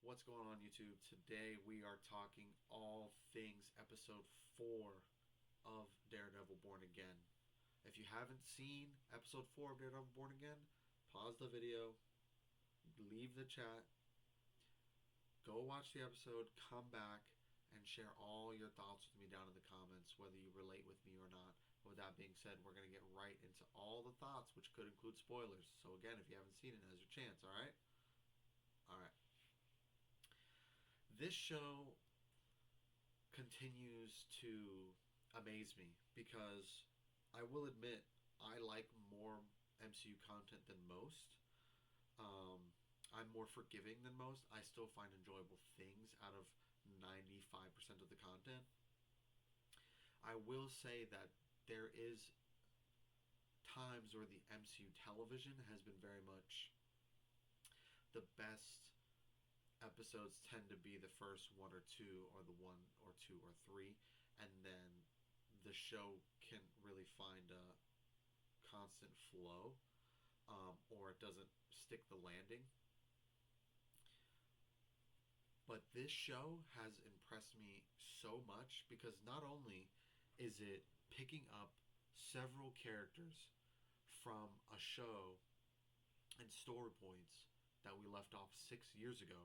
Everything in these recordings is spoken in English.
What's going on, YouTube? Today we are talking all things episode 4 of Daredevil Born Again. If you haven't seen episode 4 of Daredevil Born Again, pause the video, leave the chat, go watch the episode, come back, and share all your thoughts with me down in the comments, whether you relate with me or not. With that being said, we're going to get right into all the thoughts, which could include spoilers. So again, if you haven't seen it, now's your chance, alright? Alright. This show continues to amaze me because I will admit I like more MCU content than most. I'm more forgiving than most. I still find enjoyable things out of 95% of the content. I will say that there is times where the MCU television has been very much the best episodes tend to be the first one or two, or the one or two or three, and then the show can really find a constant flow, or it doesn't stick the landing. But this show has impressed me so much because not only is it picking up several characters from a show and story points that we left off 6 years ago,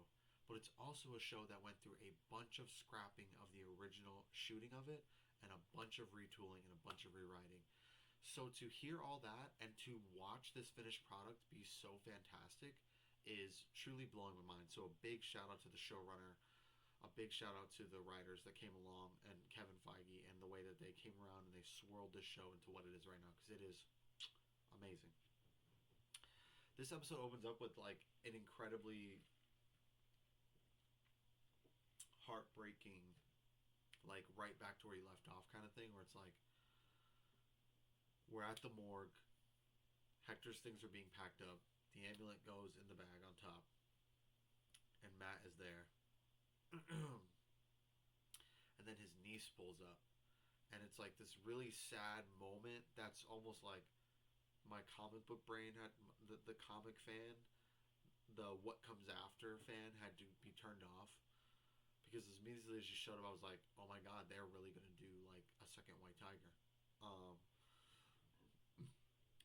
but it's also a show that went through a bunch of scrapping of the original shooting of it and a bunch of retooling and a bunch of rewriting. So to hear all that and to watch this finished product be so fantastic is truly blowing my mind. So a big shout out to the showrunner, a big shout out to the writers that came along, and Kevin Feige, and the way that they came around and they swirled this show into what it is right now, because it is amazing. This episode opens up with like an incredibly heartbreaking, like right back to where you left off kind of thing, where it's like we're at the morgue, Hector's things are being packed up, the amulet goes in the bag on top, and Matt is there. And then his niece pulls up, and it's like this really sad moment that's almost like my comic book brain had, the comic fan, the what comes after fan had to be turned off, because as immediately as she showed up I was like, oh my god, they're really gonna do like a second White Tiger.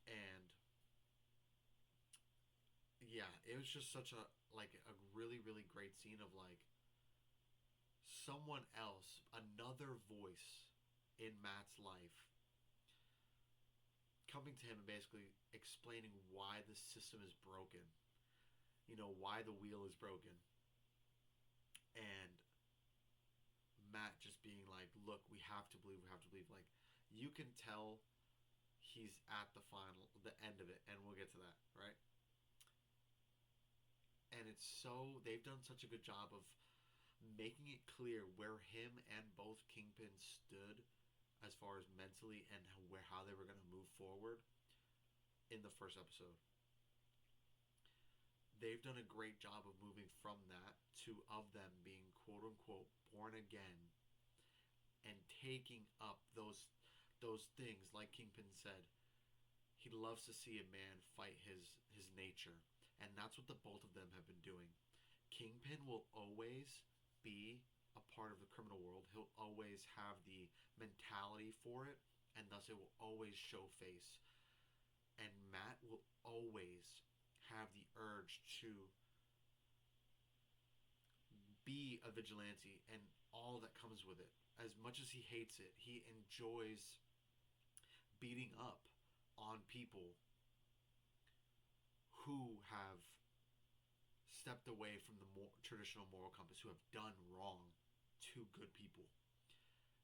And yeah, it was just such a really really great scene of like someone else, another voice in Matt's life, coming to him and basically explaining why the system is broken, why the wheel is broken, and Matt just being like, look, we have to believe, like, you can tell he's at the end of it, and we'll get to that, right? And it's so, they've done such a good job of making it clear where him and both Kingpin stood as far as mentally, and how they were going to move forward in the first episode. They've done a great job of moving from that to of them being quote unquote born again and taking up those things. Like Kingpin said, he loves to see a man fight his nature, and that's what the both of them have been doing. Kingpin will always be a part of the criminal world. He'll always have the mentality for it, and thus it will always show face. And Matt will always have the urge to be a vigilante and all that comes with it. As much as he hates it, he enjoys beating up on people who have stepped away from the more traditional moral compass, who have done wrong to good people.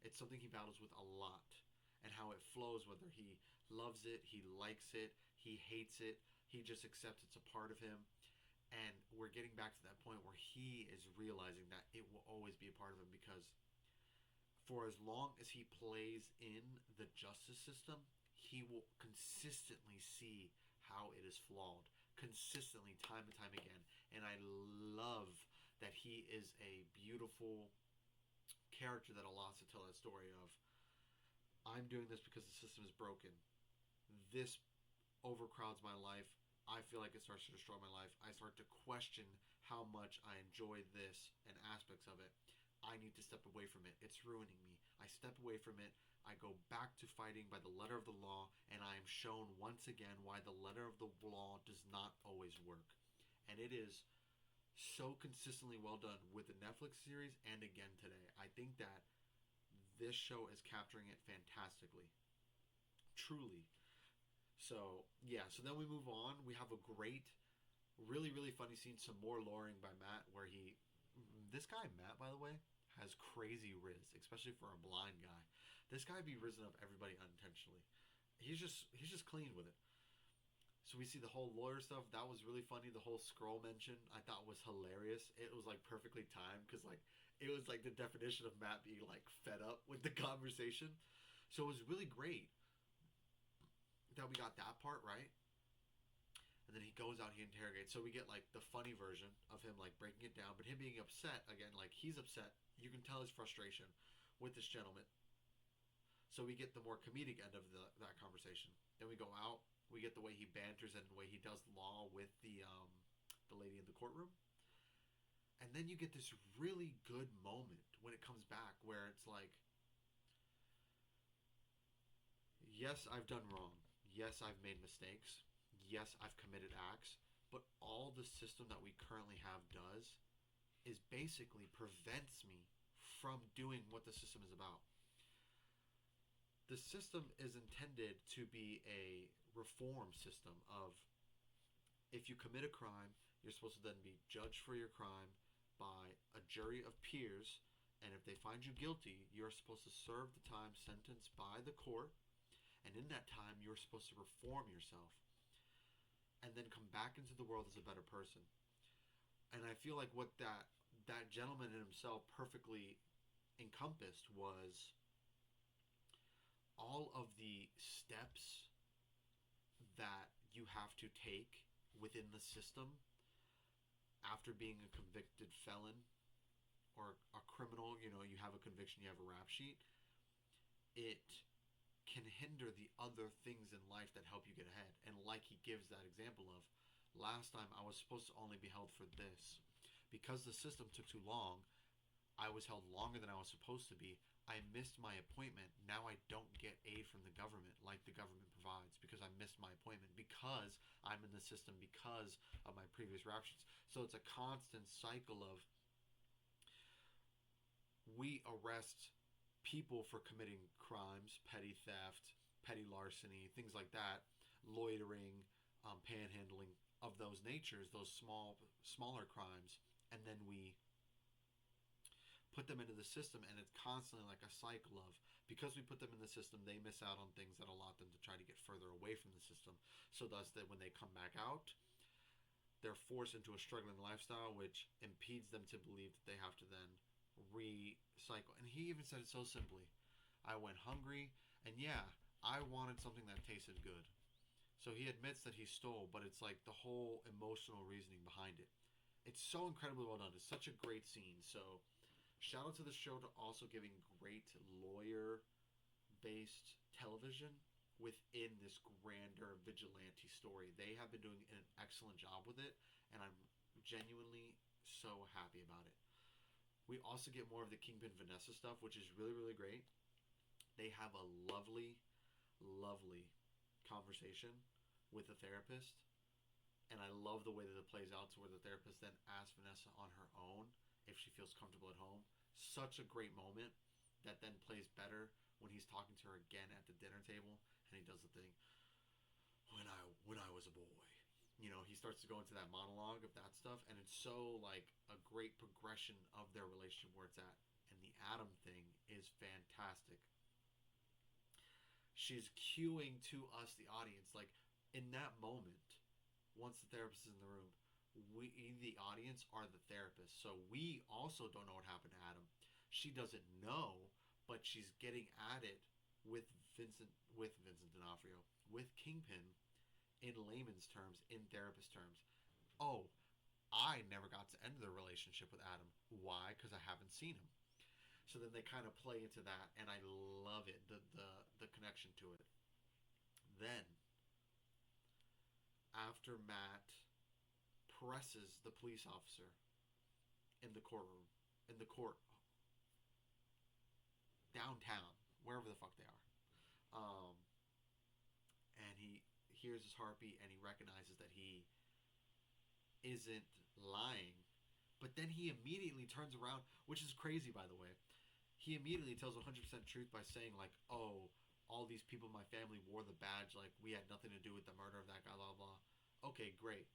It's something he battles with a lot, and how it flows, whether he loves it, he likes it, he hates it, he just accepts it's a part of him. And we're getting back to that point where he is realizing that it will always be a part of him, because for as long as he plays in the justice system, he will consistently see how it is flawed, consistently, time and time again. And I love that he is a beautiful character that allows to tell that story of, I'm doing this because the system is broken. This overcrowds my life. I feel like it starts to destroy my life. I start to question how much I enjoy this and aspects of it. I need to step away from it. It's ruining me. I step away from it. I go back to fighting by the letter of the law, and I am shown once again why the letter of the law does not always work. And it is so consistently well done with the Netflix series and again today. I think that this show is capturing it fantastically. Truly. So, yeah, so then we move on. We have a great, really, really funny scene, some more luring by Matt, where he. This guy, Matt, by the way, has crazy riz, especially for a blind guy. This guy be rizzing up everybody unintentionally. He's just clean with it. So we see the whole lawyer stuff. That was really funny. The whole scroll mention I thought was hilarious. It was like perfectly timed because like it was like the definition of Matt being like fed up with the conversation. So it was really great that we got that part right. And then he goes out, he interrogates. So we get like the funny version of him like breaking it down, but him being upset again, like he's upset. You can tell his frustration with this gentleman. So we get the more comedic end of that conversation. Then we go out. We get the way he banters and the way he does law with the lady in the courtroom. And then you get this really good moment when it comes back where it's like, yes, I've done wrong. Yes, I've made mistakes. Yes, I've committed acts. But all the system that we currently have does is basically prevents me from doing what the system is about. The system is intended to be a reform system of if you commit a crime, you're supposed to then be judged for your crime by a jury of peers, and if they find you guilty, you're supposed to serve the time sentenced by the court, and in that time, you're supposed to reform yourself and then come back into the world as a better person. And I feel like what that gentleman in himself perfectly encompassed was all of the steps that you have to take within the system after being a convicted felon or a criminal. You know, you have a conviction, you have a rap sheet. It can hinder the other things in life that help you get ahead. And like he gives that example of, last time I was supposed to only be held for this. Because the system took too long, I was held longer than I was supposed to be. I missed my appointment. Now I don't get aid from the government like the government provides because I missed my appointment because I'm in the system because of my previous rap sheets. So it's a constant cycle of we arrest people for committing crimes, petty theft, petty larceny, things like that, loitering, panhandling, of those natures, those smaller crimes, and then we put them into the system, and it's constantly like a cycle of because we put them in the system, they miss out on things that allow them to try to get further away from the system. So thus, that when they come back out, they're forced into a struggling lifestyle, which impedes them to believe that they have to then recycle. And he even said it so simply: "I went hungry, and yeah, I wanted something that tasted good." So he admits that he stole, but it's like the whole emotional reasoning behind it. It's so incredibly well done. It's such a great scene. So shout out to the show to also giving great lawyer based television within this grander vigilante story. They have been doing an excellent job with it, and I'm genuinely so happy about it. We also get more of the Kingpin Vanessa stuff, which is really, really great. They have a lovely, lovely conversation with the therapist, and I love the way that it plays out to where the therapist then asks Vanessa on her own if she feels comfortable at home. Such a great moment that then plays better when he's talking to her again at the dinner table, and he does the thing when I was a boy. You know, he starts to go into that monologue of that stuff, and it's so like a great progression of their relationship where it's at. And the Adam thing is fantastic. She's cueing to us, the audience, like in that moment, once the therapist is in the room, we, the audience, are the therapist. So we also don't know what happened to Adam. She doesn't know, but she's getting at it with Vincent D'Onofrio, with Kingpin, in layman's terms, in therapist terms. Oh, I never got to end the relationship with Adam. Why? Because I haven't seen him. So then they kind of play into that, and I love it, the connection to it. Then, after Matt caresses the police officer in the courtroom, in the court, downtown, wherever the fuck they are. Um, and he hears his heartbeat and he recognizes that he isn't lying. But then he immediately turns around, which is crazy, by the way. He immediately tells 100% truth by saying, like, oh, all these people in my family wore the badge, like, we had nothing to do with the murder of that guy, blah, blah. Okay, great.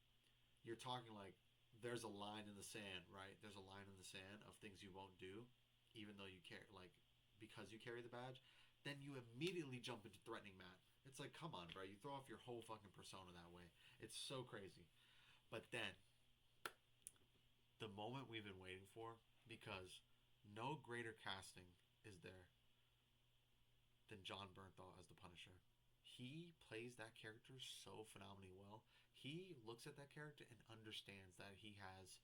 You're talking like there's a line in the sand, right? There's a line in the sand of things you won't do, even though you care, like, because you carry the badge. Then you immediately jump into threatening Matt. It's like, come on, bro. You throw off your whole fucking persona that way. It's so crazy. But then, the moment we've been waiting for, because no greater casting is there than John Bernthal as the Punisher. He plays that character so phenomenally well. He looks at that character and understands that he has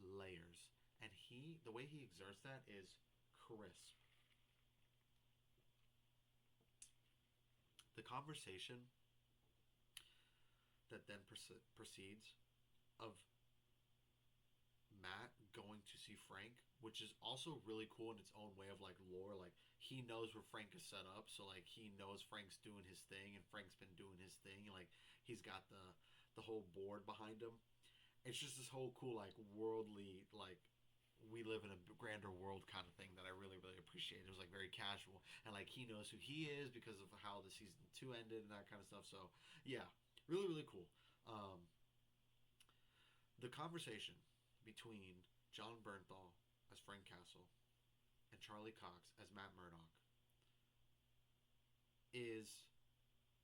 layers. And the way he exerts that is crisp. The conversation that then proceeds of Matt going to see Frank, which is also really cool in its own way of like lore. Like he knows where Frank is set up, so like he knows Frank's doing his thing, and Frank's been doing his thing. Like he's got the whole board behind him. It's just this whole cool like worldly like we live in a grander world kind of thing that I really really appreciate. It was like very casual, and like he knows who he is because of how the season 2 ended and that kind of stuff. So yeah, really really cool. Um, the conversation between John Bernthal as Frank Castle and Charlie Cox as Matt Murdock is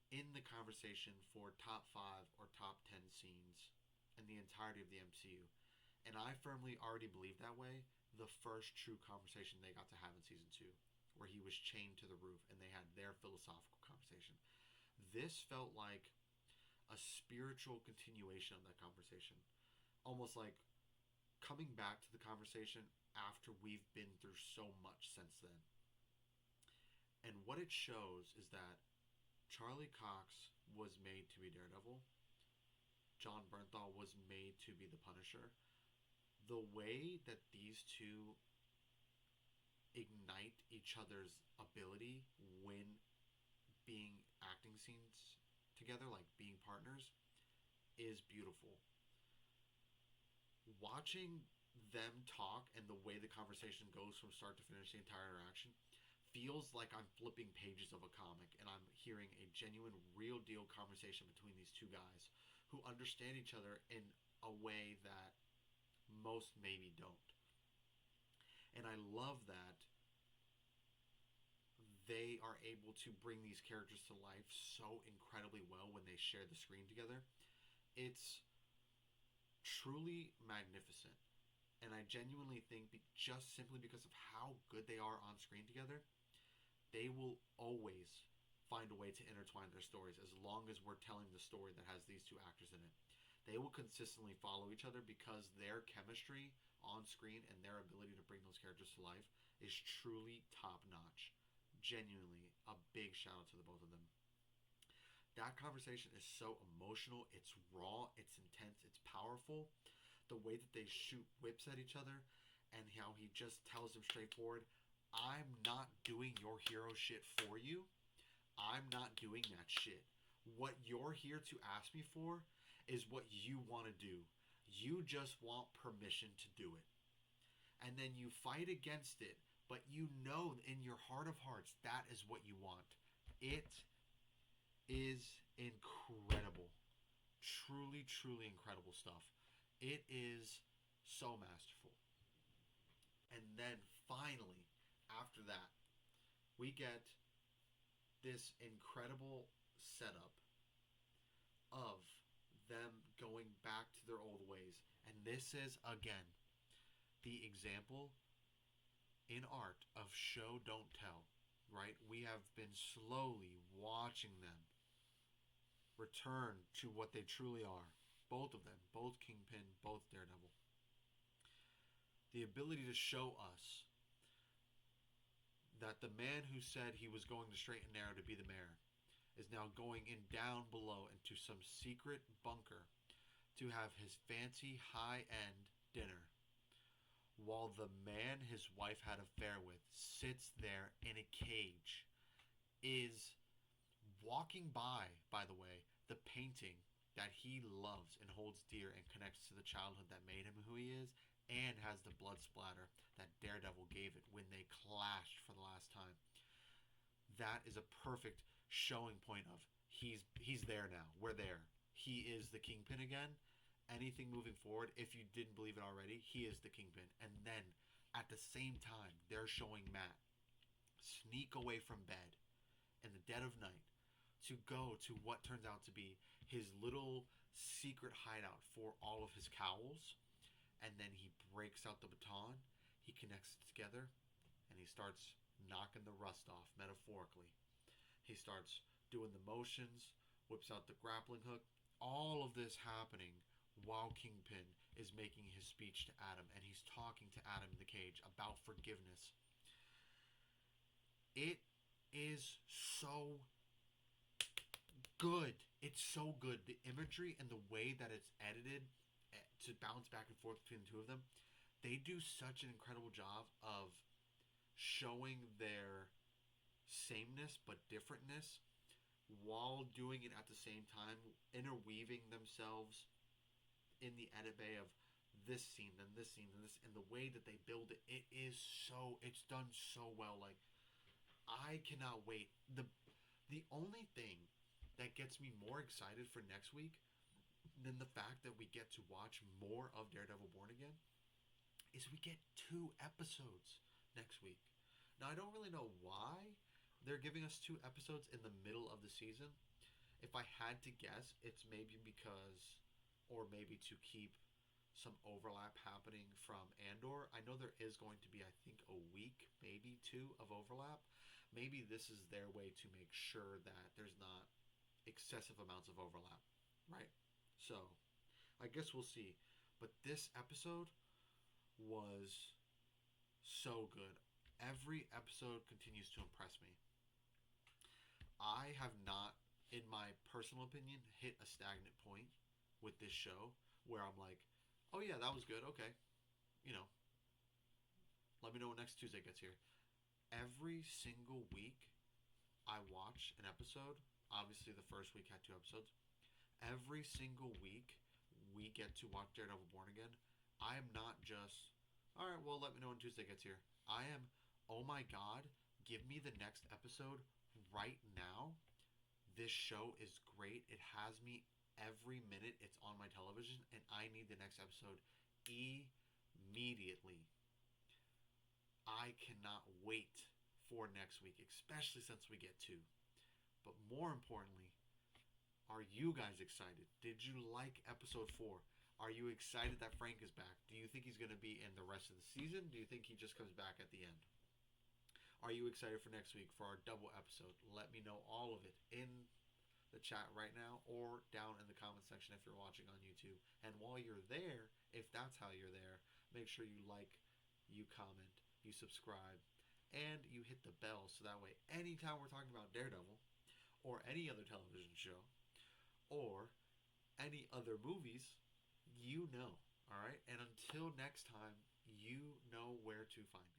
in the conversation for top 5 or top 10 scenes in the entirety of the MCU. And I firmly already believe that way. The first true conversation they got to have in season 2, where he was chained to the roof and they had their philosophical conversation. This felt like a spiritual continuation of that conversation. Almost like coming back to the conversation after we've been through so much since then. And what it shows is that Charlie Cox was made to be Daredevil. John Bernthal was made to be the Punisher. The way that these two ignite each other's ability when being acting scenes together, like being partners, is beautiful. Watching them talk and the way the conversation goes from start to finish, the entire interaction, feels like I'm flipping pages of a comic and I'm hearing a genuine, real deal conversation between these two guys who understand each other in a way that most maybe don't. And I love that they are able to bring these characters to life so incredibly well when they share the screen together. It's truly magnificent. And I genuinely think just simply because of how good they are on screen together, they will always find a way to intertwine their stories as long as we're telling the story that has these two actors in it. They will consistently follow each other because their chemistry on screen and their ability to bring those characters to life is truly top notch. Genuinely, a big shout out to the both of them. That conversation is so emotional, it's raw, it's intense, it's powerful. The way that they shoot whips at each other and how he just tells them straightforward, I'm not doing your hero shit for you. I'm not doing that shit. What you're here to ask me for is what you want to do. You just want permission to do it. And then you fight against it, but you know in your heart of hearts that is what you want. It is incredible. Truly, truly incredible stuff. It is so masterful. And then finally, after that, we get this incredible setup of them going back to their old ways. And this is, again, the example in art of show, don't tell, right? We have been slowly watching them return to what they truly are. Both of them, both Kingpin, both Daredevil. The ability to show us that the man who said he was going to straight and narrow to be the mayor is now going in down below into some secret bunker to have his fancy high end dinner while the man his wife had an affair with sits there in a cage, is walking by the way, the painting that he loves and holds dear and connects to the childhood that made him who he is, and has the blood splatter that Daredevil gave it when they clashed for the last time. That is a perfect showing point of he's there now. We're there. He is the Kingpin again. Anything moving forward, if you didn't believe it already, he is the Kingpin. And then at the same time, they're showing Matt sneak away from bed in the dead of night to go to what turns out to be his little secret hideout for all of his cowls. And then he breaks out the baton, he connects it together, and he starts knocking the rust off, metaphorically. He starts doing the motions, whips out the grappling hook. All of this happening while Kingpin is making his speech to Adam, and he's talking to Adam in the cage about forgiveness. It is so good. It's so good. The imagery and the way that it's edited to bounce back and forth between the two of them, they do such an incredible job of showing their sameness but differentness while doing it at the same time, interweaving themselves in the edit bay of this scene, then this scene, then this, and the way that they build it, it's done so well. Like, I cannot wait. The only thing that gets me more excited for next week than the fact that we get to watch more of Daredevil Born Again is we get 2 episodes next week. Now, I don't really know why they're giving us 2 episodes in the middle of the season. If I had to guess, it's maybe because, or maybe to keep some overlap happening from Andor. I know there is going to be, I think, a week, maybe 2 of overlap. Maybe this is their way to make sure that there's not excessive amounts of overlap, right? So, I guess we'll see. But this episode was so good. Every episode continues to impress me. I have not, in my personal opinion, hit a stagnant point with this show where I'm like, oh yeah, that was good. Okay. You know, let me know when next Tuesday gets here. Every single week, I watch an episode. Obviously, the first week had 2 episodes. Every single week, we get to watch Daredevil Born Again. I am not just, all right, well, let me know when Tuesday gets here. I am, oh my God, give me the next episode right now. This show is great. It has me every minute it's on my television, and I need the next episode immediately. I cannot wait for next week, especially since we get 2. But more importantly, are you guys excited? Did you like episode 4? Are you excited that Frank is back? Do you think he's going to be in the rest of the season? Do you think he just comes back at the end? Are you excited for next week for our double episode? Let me know all of it in the chat right now or down in the comment section if you're watching on YouTube. And while you're there, if that's how you're there, make sure you like, you comment, you subscribe, and you hit the bell so that way anytime we're talking about Daredevil or any other television show or any other movies, you know. All right? And until next time, you know where to find me.